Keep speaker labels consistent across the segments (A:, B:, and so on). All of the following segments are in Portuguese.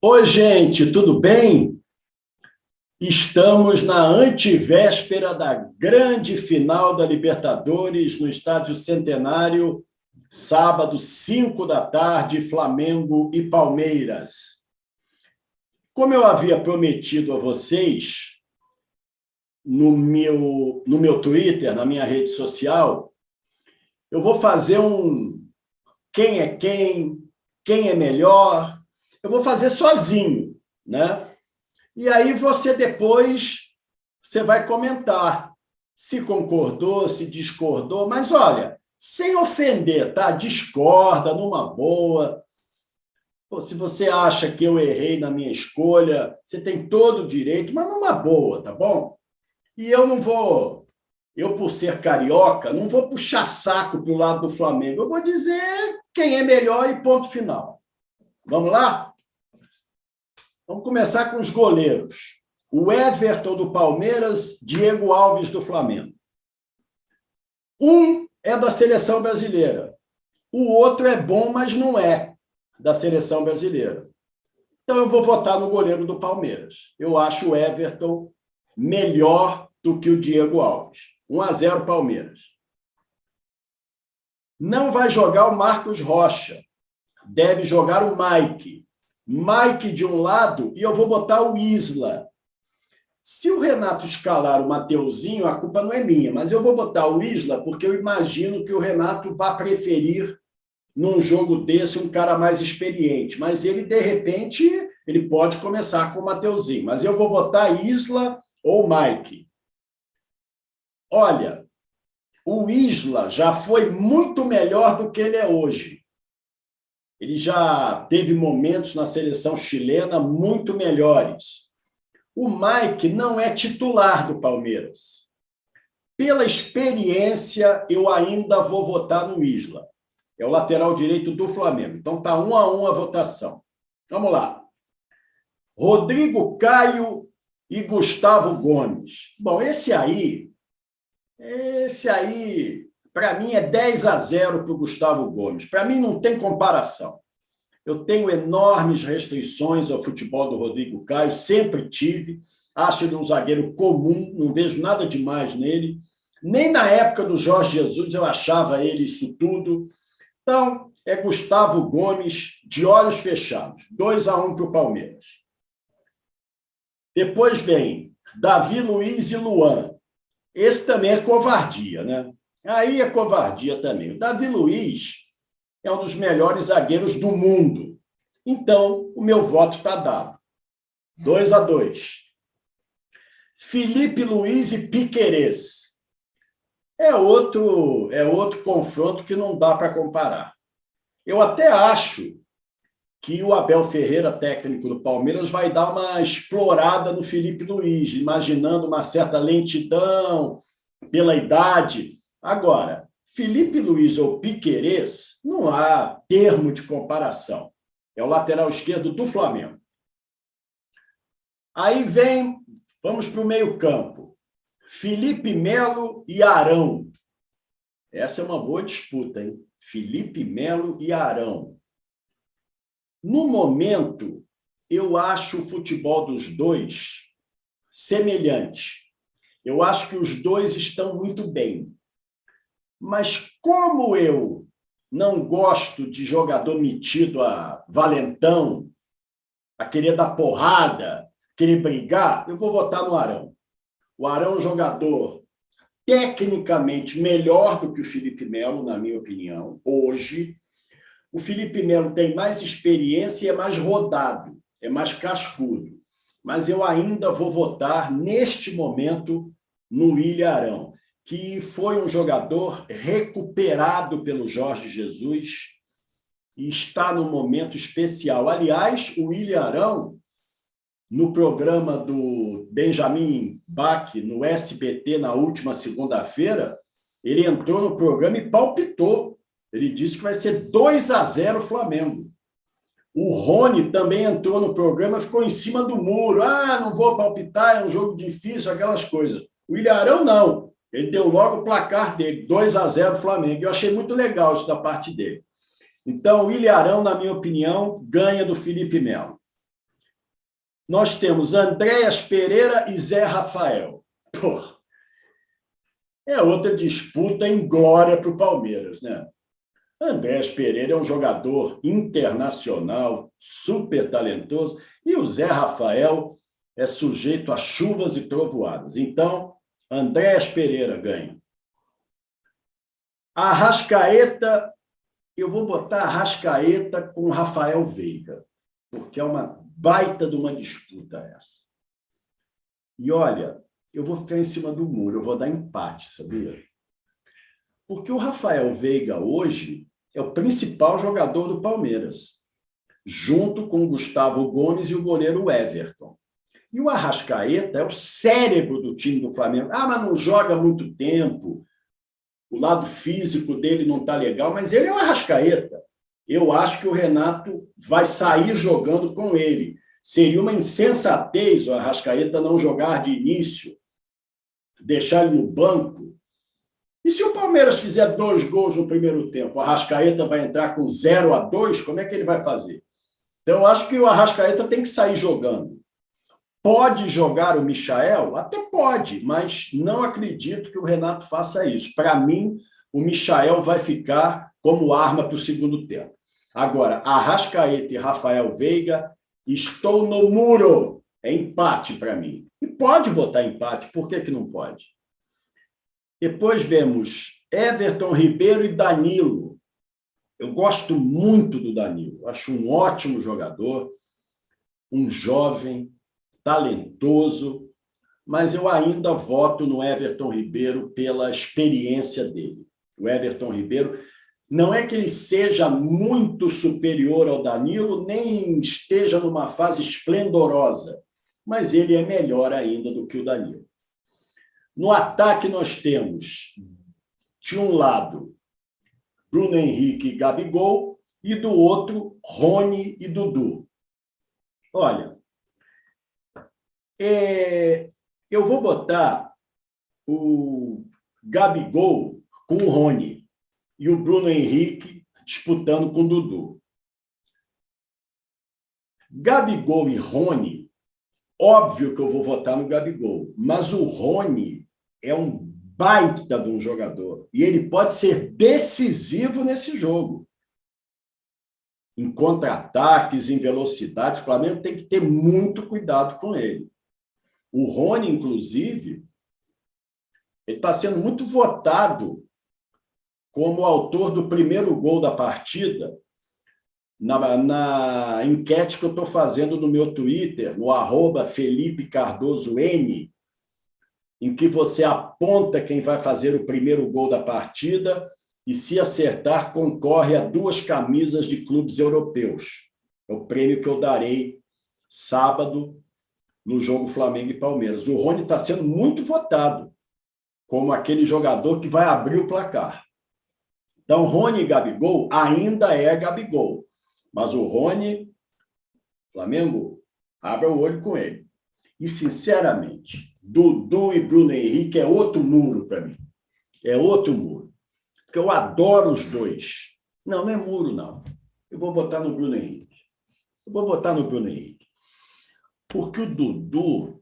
A: Oi, gente, tudo bem? Estamos na antevéspera da grande final da Libertadores no Estádio Centenário, sábado, 5 da tarde, Flamengo e Palmeiras. Como eu havia prometido a vocês, no meu Twitter, na minha rede social, eu vou fazer um quem é quem é melhor. Eu vou fazer sozinho, né? E aí você vai comentar se concordou, se discordou, mas olha, sem ofender, tá? Discorda numa boa. Pô, se você acha que eu errei na minha escolha, você tem todo o direito, mas numa boa, tá bom? E eu por ser carioca, não vou puxar saco para o lado do Flamengo. Eu vou dizer quem é melhor e ponto final. Vamos lá? Vamos começar com os goleiros. O Everton do Palmeiras, Diego Alves do Flamengo. Um é da seleção brasileira. O outro é bom, mas não é da seleção brasileira. Então eu vou votar no goleiro do Palmeiras. Eu acho o Everton melhor do que o Diego Alves. 1-0 Palmeiras. Não vai jogar o Marcos Rocha. Deve jogar o Mike. Mike de um lado e eu vou botar o Isla. Se o Renato escalar o Mateuzinho, a culpa não é minha, mas eu vou botar o Isla porque eu imagino que o Renato vá preferir, num jogo desse, um cara mais experiente. Mas ele, de repente, ele pode começar com o Mateuzinho. Mas eu vou botar Isla ou Mike. Olha, o Isla já foi muito melhor do que ele é hoje. Ele já teve momentos na seleção chilena muito melhores. O Mike não é titular do Palmeiras. Pela experiência, eu ainda vou votar no Isla. É o lateral direito do Flamengo. Então, está 1-1 a votação. Vamos lá. Rodrigo Caio e Gustavo Gomes. Bom, esse aí, para mim, é 10-0 para o Gustavo Gomes. Para mim, não tem comparação. Eu tenho enormes restrições ao futebol do Rodrigo Caio, sempre tive. Acho ele um zagueiro comum, não vejo nada demais nele. Nem na época do Jorge Jesus eu achava ele isso tudo. Então, é Gustavo Gomes de olhos fechados. 2-1 para o Palmeiras. Depois vem Davi Luiz e Luan. Esse também é covardia, né? Aí é covardia também. O Davi Luiz é um dos melhores zagueiros do mundo. Então, o meu voto está dado. 2-2. Felipe Luiz e Piquerez. É outro confronto que não dá para comparar. Eu até acho que o Abel Ferreira, técnico do Palmeiras, vai dar uma explorada no Felipe Luiz, imaginando uma certa lentidão pela idade. Agora, Felipe Luiz ou Piquerez, não há termo de comparação. É o lateral esquerdo do Flamengo. Aí vamos para o meio-campo. Felipe Melo e Arão. Essa é uma boa disputa, hein? Felipe Melo e Arão. No momento, eu acho o futebol dos dois semelhante. Eu acho que os dois estão muito bem. Mas como eu não gosto de jogador metido a valentão, a querer dar porrada, querer brigar, eu vou votar no Arão. O Arão é um jogador tecnicamente melhor do que o Felipe Melo, na minha opinião, hoje. O Felipe Melo tem mais experiência e é mais rodado, é mais cascudo. Mas eu ainda vou votar, neste momento, no William Arão, que foi um jogador recuperado pelo Jorge Jesus e está num momento especial. Aliás, o William Arão, no programa do Benjamin Bach, no SBT, na última segunda-feira, ele entrou no programa e palpitou. Ele disse que vai ser 2-0 Flamengo. O Rony também entrou no programa e ficou em cima do muro. Não vou palpitar, é um jogo difícil, aquelas coisas. O William Arão, não. Ele deu logo o placar dele, 2-0 Flamengo. Eu achei muito legal isso da parte dele. Então, o William Arão, na minha opinião, ganha do Felipe Melo. nós temos Andréas Pereira e Zé Rafael. Porra, é outra disputa em glória para o Palmeiras, né? Andréas Pereira é um jogador internacional, super talentoso, e o Zé Rafael é sujeito a chuvas e trovoadas. Então, Andréas Pereira ganha. A Arrascaeta, eu vou botar a Arrascaeta com o Rafael Veiga, porque é uma baita de uma disputa essa. E olha, eu vou ficar em cima do muro, eu vou dar empate, sabia? Porque o Rafael Veiga hoje é o principal jogador do Palmeiras, junto com o Gustavo Gomes e o goleiro Everton. E o Arrascaeta é o cérebro do time do Flamengo. Ah, mas não joga há muito tempo, o lado físico dele não está legal, mas ele é o Arrascaeta. Eu acho que o Renato vai sair jogando com ele. Seria uma insensatez o Arrascaeta não jogar de início, deixar ele no banco. E se o Palmeiras fizer 2 gols no primeiro tempo, o Arrascaeta vai entrar com 0-2, como é que ele vai fazer? Então, eu acho que o Arrascaeta tem que sair jogando. Pode jogar o Michael? Até pode, mas não acredito que o Renato faça isso. Para mim, o Michael vai ficar como arma para o segundo tempo. Agora, Arrascaeta e Rafael Veiga, estou no muro. É empate para mim. E pode votar empate, por que não pode? Depois vemos Everton Ribeiro e Danilo. Eu gosto muito do Danilo, acho um ótimo jogador, um jovem, talentoso, mas eu ainda voto no Everton Ribeiro pela experiência dele. O Everton Ribeiro não é que ele seja muito superior ao Danilo, nem esteja numa fase esplendorosa, mas ele é melhor ainda do que o Danilo. No ataque, nós temos, de um lado, Bruno Henrique e Gabigol, e do outro, Rony e Dudu. Olha, eu vou botar o Gabigol com o Rony e o Bruno Henrique disputando com o Dudu. Gabigol e Rony, óbvio que eu vou votar no Gabigol, mas o Rony é um baita de um jogador e ele pode ser decisivo nesse jogo. Em contra-ataques, em velocidade, o Flamengo tem que ter muito cuidado com ele. O Rony, inclusive, ele está sendo muito votado como autor do primeiro gol da partida na enquete que eu estou fazendo no meu Twitter, no @FelipeCardosoN, em que você aponta quem vai fazer o primeiro gol da partida e, se acertar, concorre a 2 camisas de clubes europeus. É o prêmio que eu darei sábado no jogo Flamengo e Palmeiras. O Rony está sendo muito votado como aquele jogador que vai abrir o placar. Então, Rony e Gabigol ainda é Gabigol, mas o Rony, Flamengo, abra o olho com ele. E, sinceramente, Dudu e Bruno Henrique é outro muro para mim. É outro muro. Porque eu adoro os dois. Não é muro, não. Eu vou votar no Bruno Henrique. Porque o Dudu,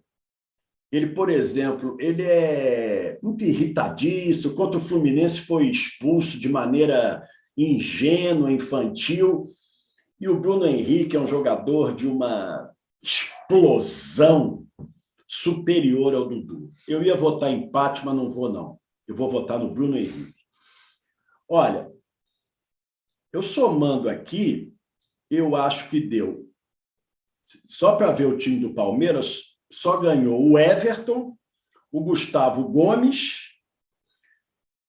A: ele, por exemplo, ele é muito irritadiço. Contra o Fluminense foi expulso de maneira ingênua, infantil. E o Bruno Henrique é um jogador de uma explosão superior ao Dudu. Eu ia votar empate, mas não vou, não. Eu vou votar no Bruno Henrique. Olha, eu somando aqui, eu acho que deu. Só para ver o time do Palmeiras, só ganhou o Everton, o Gustavo Gomes,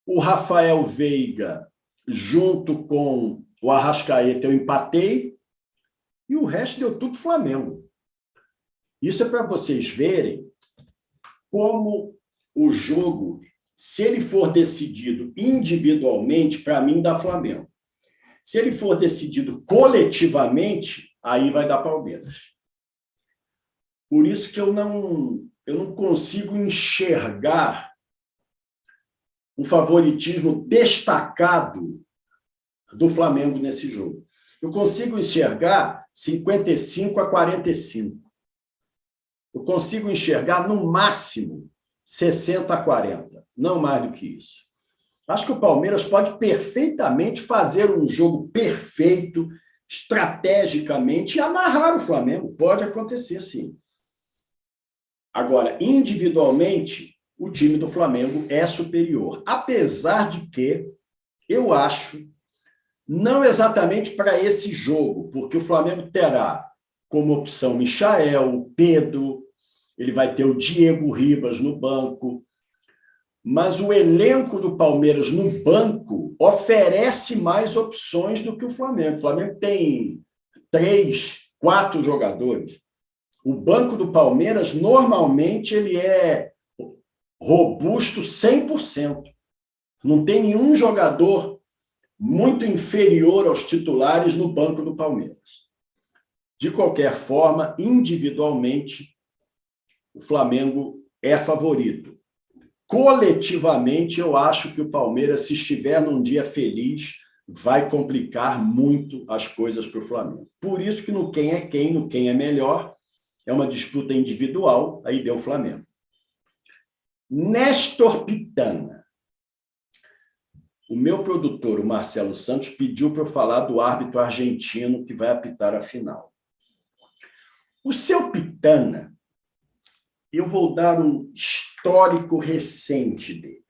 A: o Rafael Veiga, junto com o Arrascaeta, eu empatei, e o resto deu tudo Flamengo. Isso é para vocês verem como o jogo, se ele for decidido individualmente, para mim dá Flamengo. Se ele for decidido coletivamente, aí vai dar Palmeiras. Por isso que eu não consigo enxergar um favoritismo destacado do Flamengo nesse jogo. Eu consigo enxergar 55-45. Eu consigo enxergar, no máximo, 60-40, não mais do que isso. Acho que o Palmeiras pode perfeitamente fazer um jogo perfeito, estrategicamente, e amarrar o Flamengo. Pode acontecer, sim. Agora, individualmente, o time do Flamengo é superior. Apesar de que eu acho, não exatamente para esse jogo, porque o Flamengo terá como opção Michael, Pedro, ele vai ter o Diego Ribas no banco, mas o elenco do Palmeiras no banco oferece mais opções do que o Flamengo. O Flamengo tem 3, 4 jogadores. O banco do Palmeiras, normalmente, ele é robusto 100%. Não tem nenhum jogador muito inferior aos titulares no banco do Palmeiras. De qualquer forma, individualmente, o Flamengo é favorito. Coletivamente, eu acho que o Palmeiras, se estiver num dia feliz, vai complicar muito as coisas para o Flamengo. Por isso que no quem é quem, no quem é melhor, é uma disputa individual, aí deu o Flamengo. Néstor Pitana. O meu produtor, o Marcelo Santos, pediu para eu falar do árbitro argentino que vai apitar a final. O seu Pitana, eu vou dar um histórico recente dele.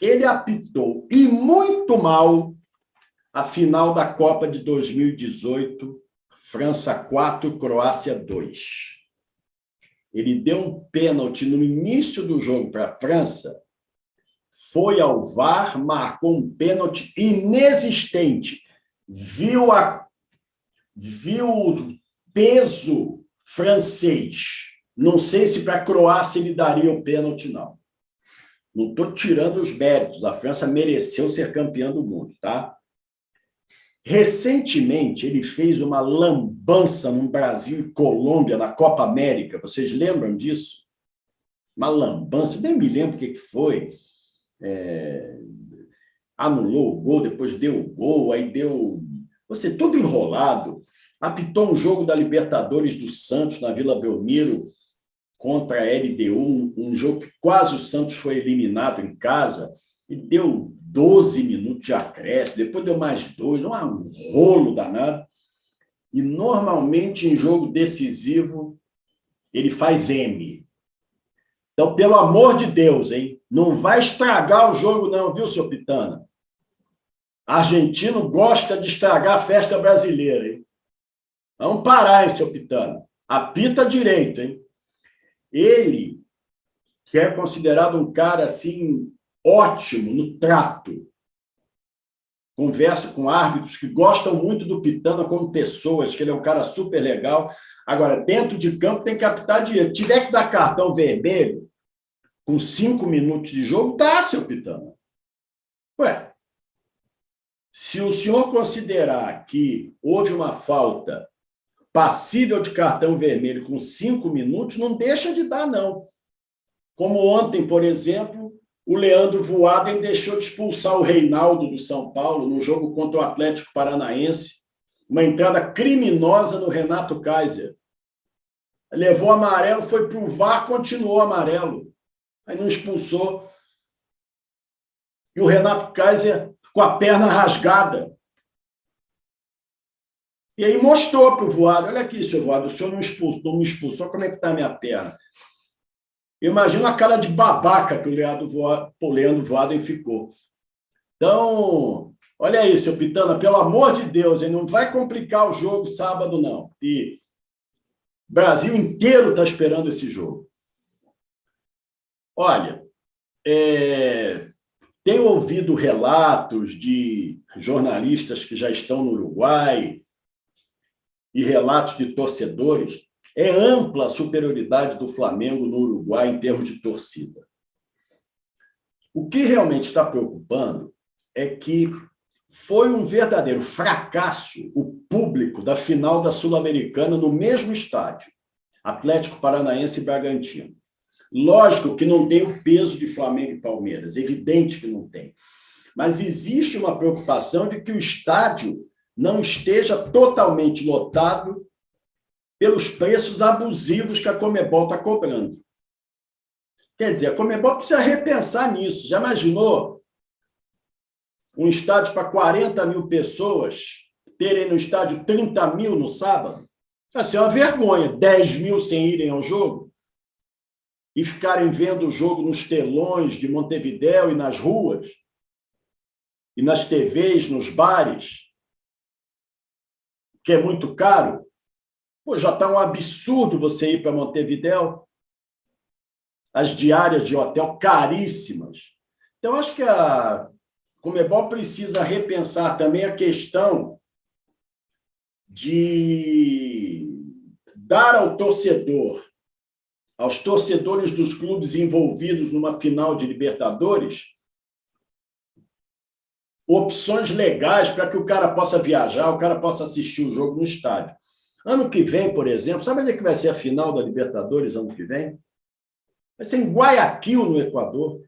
A: Ele apitou, e muito mal, a final da Copa de 2018, França 4, Croácia 2. Ele deu um pênalti no início do jogo para a França, foi ao VAR, marcou um pênalti inexistente. Viu o peso francês. Não sei se para a Croácia ele daria o pênalti, não. Não estou tirando os méritos. A França mereceu ser campeã do mundo, tá? Recentemente, ele fez uma lambança no Brasil e Colômbia, na Copa América. Vocês lembram disso? Uma lambança. Eu nem me lembro o que foi. Anulou o gol, depois deu o gol, aí deu... tudo enrolado. Apitou um jogo da Libertadores do Santos, na Vila Belmiro, contra a LDU, um jogo que quase o Santos foi eliminado em casa, e deu 12 minutos de acréscimo, depois deu mais 2, um rolo danado. E, normalmente, em jogo decisivo, ele faz M. Então, pelo amor de Deus, hein? Não vai estragar o jogo, não, viu, seu Pitana? Argentino gosta de estragar a festa brasileira, hein? Vamos parar, hein, seu Pitana? Apita direito, hein? Ele, que é considerado um cara, assim, ótimo no trato. Converso com árbitros que gostam muito do Pitana como pessoas, que ele é um cara super legal. Agora, dentro de campo, tem que apitar direito. Tiver que dar cartão vermelho com 5 minutos de jogo, dá, seu Pitana. Ué, se o senhor considerar que houve uma falta passível de cartão vermelho com 5 minutos, não deixa de dar, não. Como ontem, por exemplo, o Leandro Voaden deixou de expulsar o Reinaldo do São Paulo no jogo contra o Atlético Paranaense, uma entrada criminosa no Renato Kaiser. Levou amarelo, foi para o VAR, continuou amarelo. Aí não expulsou. E o Renato Kaiser com a perna rasgada. E aí mostrou para o Voaden, olha aqui, seu Voaden, o senhor não me expulsou, como é que está a minha perna? Imagina a cara de babaca que o Leandro Voaden ficou. Então, olha aí, seu Pitana, pelo amor de Deus, hein? Não vai complicar o jogo sábado, não. E o Brasil inteiro está esperando esse jogo. Olha, tenho ouvido relatos de jornalistas que já estão no Uruguai e relatos de torcedores. É ampla a superioridade do Flamengo no Uruguai em termos de torcida. O que realmente está preocupando é que foi um verdadeiro fracasso o público da final da Sul-Americana no mesmo estádio, Atlético Paranaense e Bragantino. Lógico que não tem o peso de Flamengo e Palmeiras, evidente que não tem. Mas existe uma preocupação de que o estádio não esteja totalmente lotado pelos preços abusivos que a Conmebol está cobrando. Quer dizer, a Conmebol precisa repensar nisso. Já imaginou um estádio para 40 mil pessoas terem no estádio 30 mil no sábado? Vai ser uma vergonha. 10 mil sem irem ao jogo e ficarem vendo o jogo nos telões de Montevidéu e nas ruas e nas TVs, nos bares, que é muito caro. Pô, já está um absurdo você ir para Montevidéu. As diárias de hotel caríssimas. Então, acho que a Conmebol precisa repensar também a questão de dar ao torcedor, aos torcedores dos clubes envolvidos numa final de Libertadores, opções legais para que o cara possa viajar, o cara possa assistir o jogo no estádio. Ano que vem, por exemplo, sabe onde é que vai ser a final da Libertadores ano que vem? Vai ser em Guayaquil, no Equador.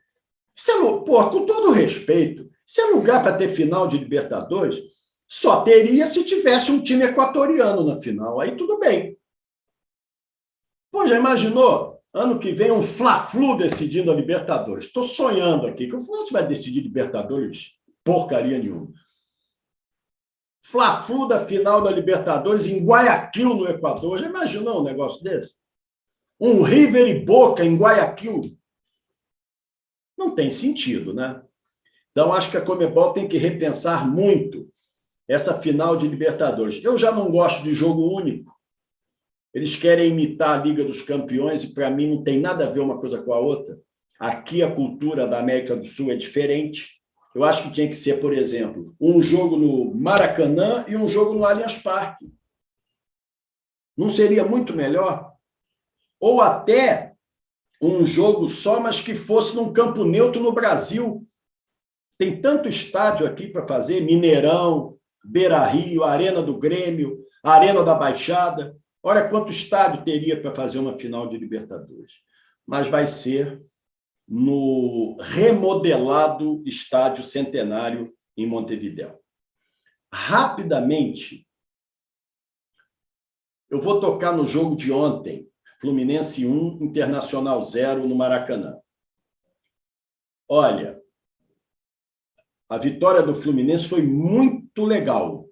A: Isso é, pô, com todo respeito, isso é lugar para ter final de Libertadores? Só teria se tivesse um time equatoriano na final. Aí tudo bem. Pô, já imaginou? Ano que vem um Fla-Flu decidindo a Libertadores. Estou sonhando aqui, que o Fluminense vai decidir Libertadores porcaria nenhuma. Fla-Flu da final da Libertadores em Guayaquil, no Equador. Já imaginou um negócio desse? Um River e Boca em Guayaquil. Não tem sentido, né? Então, acho que a Conmebol tem que repensar muito essa final de Libertadores. Eu já não gosto de jogo único. Eles querem imitar a Liga dos Campeões e, para mim, não tem nada a ver uma coisa com a outra. Aqui, a cultura da América do Sul é diferente. Eu acho que tinha que ser, por exemplo, um jogo no Maracanã e um jogo no Allianz Parque. Não seria muito melhor? Ou até um jogo só, mas que fosse num campo neutro no Brasil. Tem tanto estádio aqui para fazer, Mineirão, Beira-Rio, Arena do Grêmio, Arena da Baixada. Olha quanto estádio teria para fazer uma final de Libertadores. Mas vai ser no remodelado Estádio Centenário em Montevidéu. Rapidamente, eu vou tocar no jogo de ontem, Fluminense 1, Internacional 0 no Maracanã. Olha, a vitória do Fluminense foi muito legal.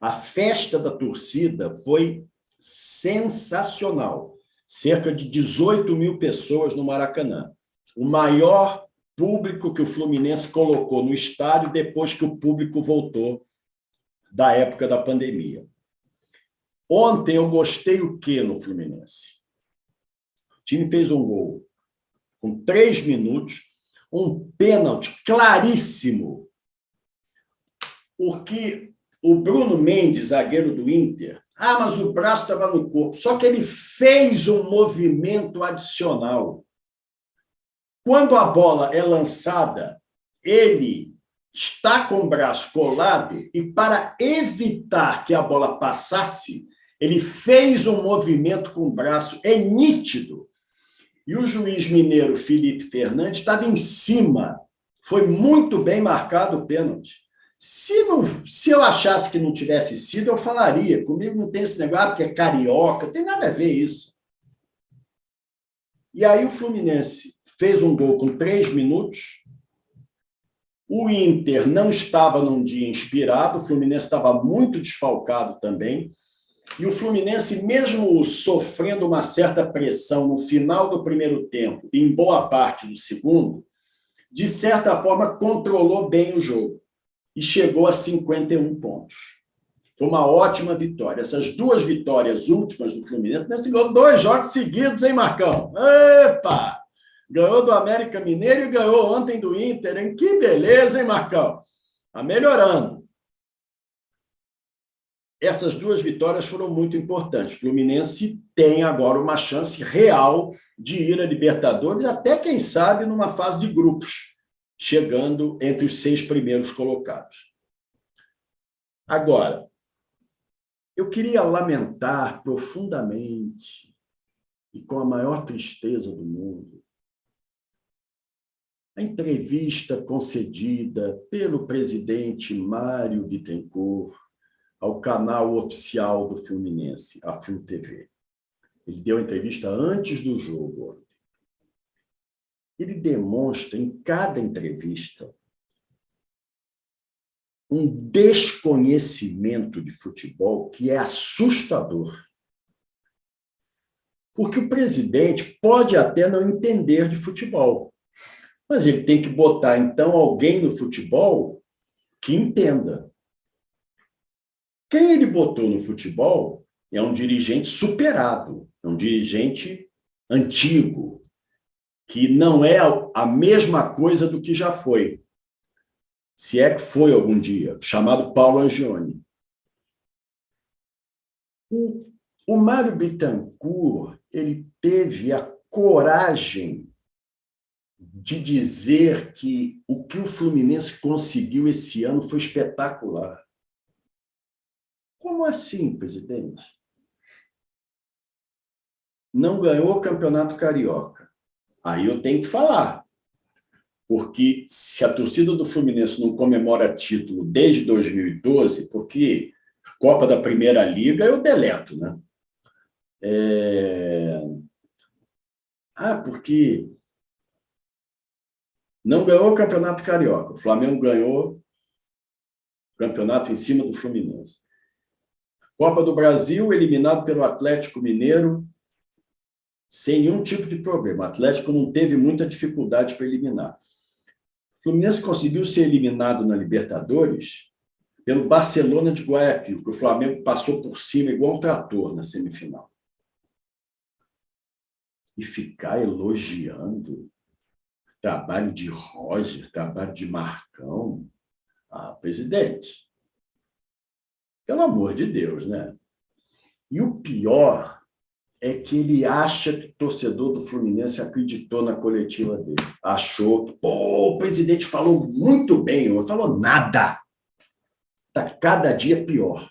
A: A festa da torcida foi sensacional. Cerca de 18 mil pessoas no Maracanã. O maior público que o Fluminense colocou no estádio depois que o público voltou da época da pandemia. Ontem eu gostei o quê no Fluminense? O time fez um gol com 3 minutos, um pênalti claríssimo, porque o Bruno Mendes, zagueiro do Inter, mas o braço estava no corpo, só que ele fez um movimento adicional. Quando a bola é lançada, ele está com o braço colado e, para evitar que a bola passasse, ele fez um movimento com o braço, é nítido. E o juiz mineiro Felipe Fernandes estava em cima. Foi muito bem marcado o pênalti. Se eu achasse que não tivesse sido, eu falaria. Comigo não tem esse negócio, porque é carioca, não tem nada a ver isso. E aí o Fluminense fez um gol com 3 minutos. O Inter não estava num dia inspirado, o Fluminense estava muito desfalcado também. E o Fluminense, mesmo sofrendo uma certa pressão no final do primeiro tempo e em boa parte do segundo, de certa forma controlou bem o jogo e chegou a 51 pontos. Foi uma ótima vitória. Essas 2 vitórias últimas do Fluminense, nesse gol, 2 jogos seguidos, hein, Marcão? Epa! Ganhou do América Mineiro e ganhou ontem do Inter, hein? Que beleza, hein, Marcão? Está melhorando. Essas 2 vitórias foram muito importantes. O Fluminense tem agora uma chance real de ir à Libertadores, até, quem sabe, numa fase de grupos, chegando entre os 6 primeiros colocados. Agora, eu queria lamentar profundamente e com a maior tristeza do mundo a entrevista concedida pelo presidente Mário Bittencourt ao canal oficial do Fluminense, a Flu TV. Ele deu a entrevista antes do jogo. Ele demonstra em cada entrevista um desconhecimento de futebol que é assustador. Porque o presidente pode até não entender de futebol, mas ele tem que botar, então, alguém no futebol que entenda. Quem ele botou no futebol é um dirigente superado, é um dirigente antigo, que não é a mesma coisa do que já foi, se é que foi algum dia, chamado Paulo Angione. O Mário Bittencourt, ele teve a coragem de dizer que o que o Fluminense conseguiu esse ano foi espetacular. Como assim, presidente? Não ganhou o Campeonato Carioca. Aí eu tenho que falar. Porque se a torcida do Fluminense não comemora título desde 2012, porque Copa da Primeira Liga eu deleto, né? Porque não ganhou o Campeonato Carioca. O Flamengo ganhou o campeonato em cima do Fluminense. Copa do Brasil, eliminado pelo Atlético Mineiro, sem nenhum tipo de problema. O Atlético não teve muita dificuldade para eliminar. O Fluminense conseguiu ser eliminado na Libertadores pelo Barcelona de Guayaquil, que o Flamengo passou por cima igual um trator na semifinal. E ficar elogiando trabalho de Roger, trabalho de Marcão. Presidente, pelo amor de Deus, né? E o pior é que ele acha que o torcedor do Fluminense acreditou na coletiva dele. Achou que, o presidente falou muito bem, não falou nada. Está cada dia pior.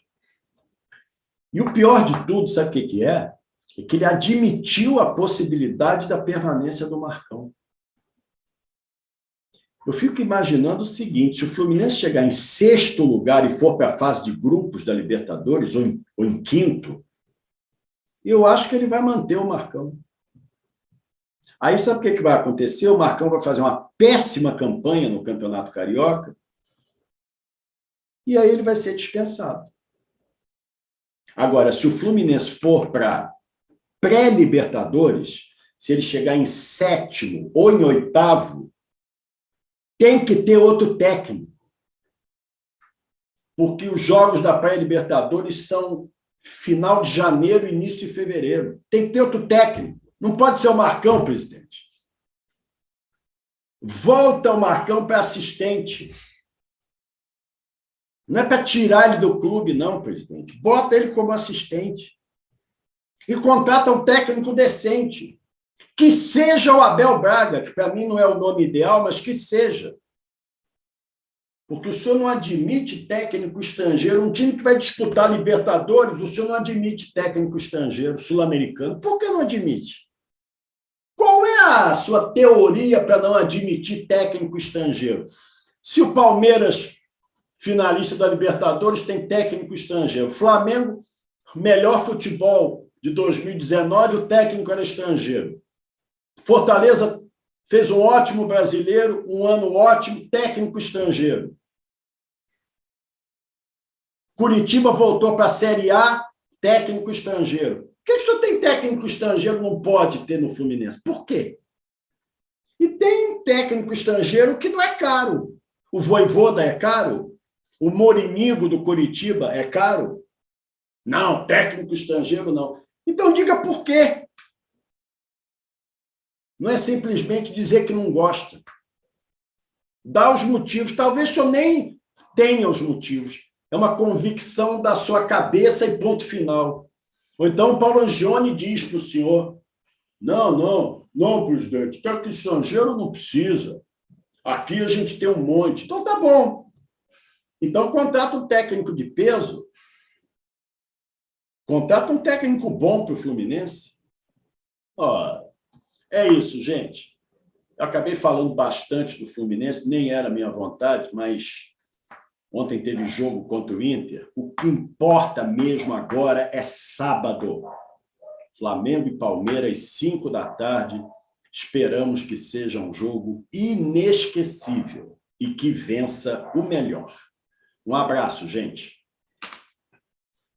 A: E o pior de tudo, sabe o que é? É que ele admitiu a possibilidade da permanência do Marcão. Eu fico imaginando o seguinte, se o Fluminense chegar em 6º lugar e for para a fase de grupos da Libertadores, ou em 5º, eu acho que ele vai manter o Marcão. Aí sabe o que vai acontecer? O Marcão vai fazer uma péssima campanha no Campeonato Carioca e aí ele vai ser dispensado. Agora, se o Fluminense for para pré-Libertadores, se ele chegar em 7º ou em 8º, tem que ter outro técnico. Porque os jogos da pré-Libertadores são final de janeiro, início de fevereiro. Tem que ter outro técnico. Não pode ser o Marcão, presidente. Volta o Marcão para assistente. Não é para tirar ele do clube, não, presidente. Bota ele como assistente. E contrata um técnico decente. Que seja o Abel Braga, que para mim não é o nome ideal, mas que seja. Porque o senhor não admite técnico estrangeiro, um time que vai disputar Libertadores, o senhor não admite técnico estrangeiro, sul-americano. Por que não admite? Qual é a sua teoria para não admitir técnico estrangeiro? Se o Palmeiras, finalista da Libertadores, tem técnico estrangeiro, Flamengo, melhor futebol de 2019, o técnico era estrangeiro. Fortaleza fez um ótimo brasileiro, um ano ótimo, técnico estrangeiro. Curitiba voltou para a Série A, técnico estrangeiro. Por que o senhor tem técnico estrangeiro não pode ter no Fluminense? Por quê? E tem técnico estrangeiro que não é caro. O Vojvoda é caro? O Morínigo do Curitiba é caro? Não, técnico estrangeiro não. Então diga por quê. Não é simplesmente dizer que não gosta. Dá os motivos. Talvez o senhor nem tenha os motivos. É uma convicção da sua cabeça e ponto final. Ou então o Paulo Angione diz para o senhor, não, presidente, técnico estrangeiro não precisa. Aqui a gente tem um monte. Então tá bom. Então contrata um técnico de peso, contrata um técnico bom para o Fluminense. É isso, gente. Eu acabei falando bastante do Fluminense, nem era minha vontade, mas Ontem teve jogo contra o Inter. O que importa mesmo agora é sábado. Flamengo e Palmeiras, 5 da tarde. Esperamos que seja um jogo inesquecível e que vença o melhor. Um abraço, gente.